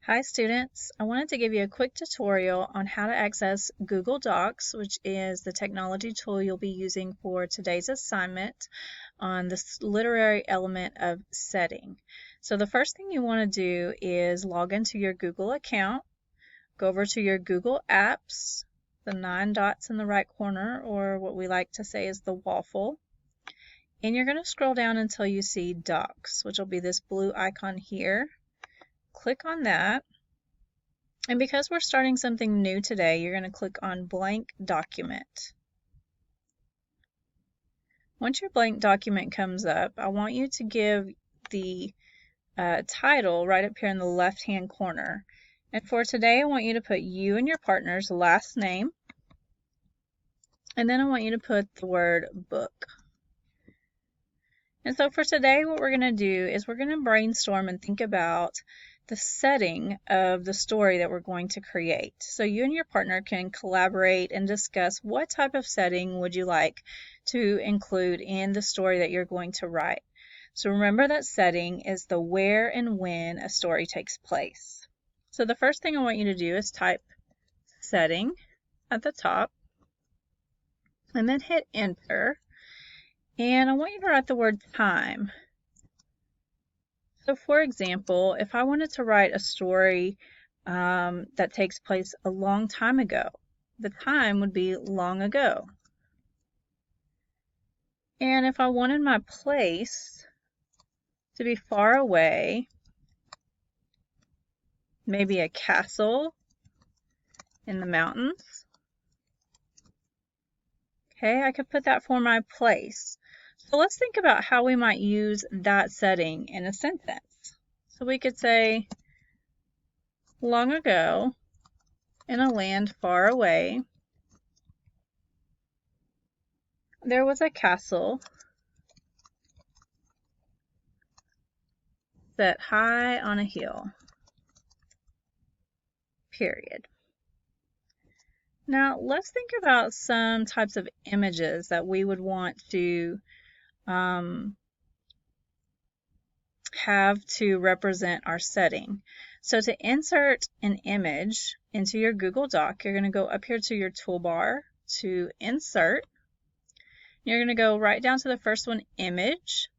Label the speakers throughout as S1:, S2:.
S1: Hi students, I wanted to give you a quick tutorial on how to access Google Docs, which is the technology tool you'll be using for today's assignment on this literary element of setting. So the first thing you want to do is log into your Google account, go over to your Google Apps, the 9 dots in the right corner, or what we like to say is the waffle, and you're going to scroll down until you see Docs, which will be this blue icon here. Click on that, and because we're starting something new today, you're going to click on Blank Document. Once your blank document comes up, I want you to give the title right up here in the left-hand corner. And for today, I want you to put you and your partner's last name, and then I want you to put the word book. And so for today, what we're going to do is we're going to brainstorm and think about the setting of the story that we're going to create. So you and your partner can collaborate and discuss what type of setting would you like to include in the story that you're going to write. So remember that setting is the where and when a story takes place. So the first thing I want you to do is type setting at the top and then hit enter. And I want you to write the word time. So for example, if I wanted to write a story that takes place a long time ago, the time would be long ago. And if I wanted my place to be far away, maybe a castle in the mountains, okay, I could put that for my place. So let's think about how we might use that setting in a sentence. So we could say, long ago, in a land far away, there was a castle set high on a hill, period. Now let's think about some types of images that we would want to have to represent our setting. So to insert an image into your Google Doc, you're going to go up here to your toolbar to insert. You're going to go right down to the first one, image,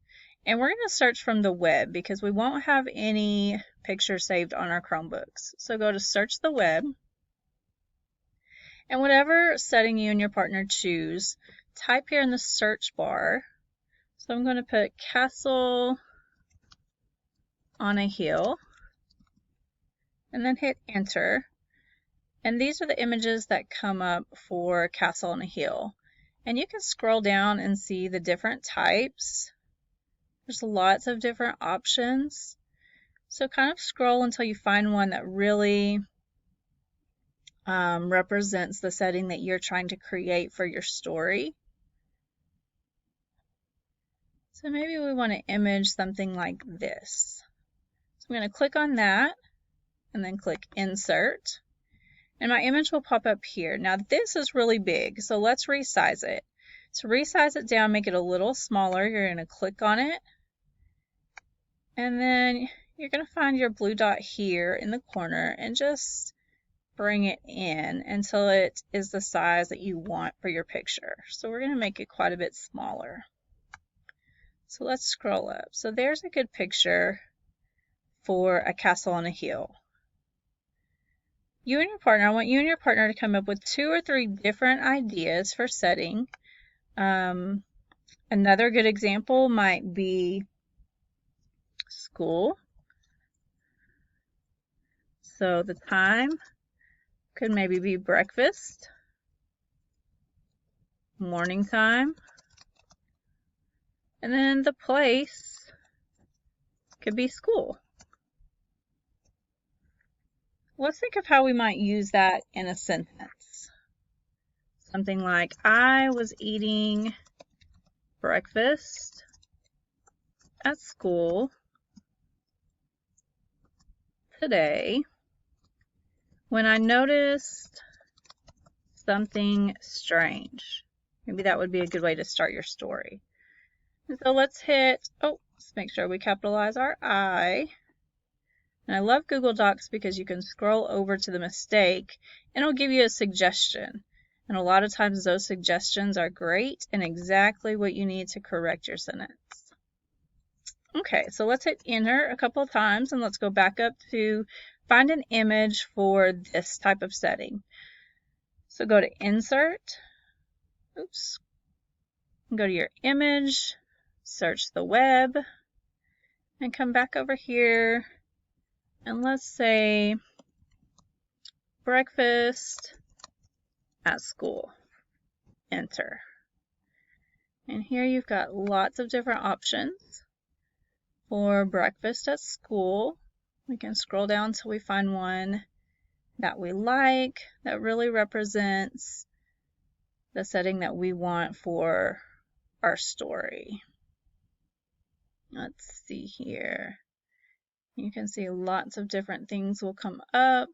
S1: and we're going to search from the web because we won't have any pictures saved on our Chromebooks. So go to search the web, and whatever setting you and your partner choose, type here in the search bar. So I'm going to put castle on a hill and then hit enter. And these are the images that come up for castle on a hill. And you can scroll down and see the different types. There's lots of different options. So kind of scroll until you find one that really represents the setting that you're trying to create for your story. So maybe we want to image something like this. So I'm going to click on that and then click insert. And my image will pop up here. Now this is really big, so let's resize it. To resize it down, make it a little smaller, you're going to click on it. And then you're going to find your blue dot here in the corner and just bring it in until it is the size that you want for your picture. So we're going to make it quite a bit smaller. So let's scroll up. So there's a good picture for a castle on a hill. You and your partner, I want you and your partner to come up with 2 or 3 different ideas for setting. Another good example might be school. So the time could maybe be breakfast, morning time, and then the place could be school. Let's think of how we might use that in a sentence. Something like, I was eating breakfast at school today when I noticed something strange. Maybe that would be a good way to start your story. And so let's hit, let's make sure we capitalize our I. And I love Google Docs because you can scroll over to the mistake and it'll give you a suggestion. And a lot of times those suggestions are great and exactly what you need to correct your sentence. Okay, so let's hit enter a couple of times and let's go back up to find an image for this type of setting. So go to insert, oops, go to your image, search the web, and come back over here and let's say breakfast at school. Enter. And here you've got lots of different options for breakfast at school. We can scroll down until we find one that we like, that really represents the setting that we want for our story. Let's see here. You can see lots of different things will come up.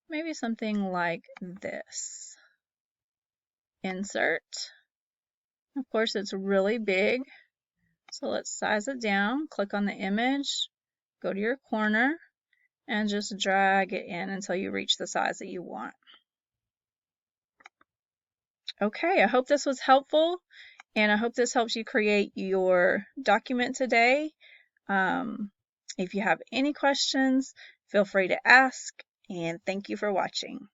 S1: Maybe something like this. Insert. Of course, it's really big, so let's size it down. Click on the image, go to your corner, and just drag it in until you reach the size that you want. Okay, I hope this was helpful, and I hope this helps you create your document today. If you have any questions, feel free to ask, and thank you for watching.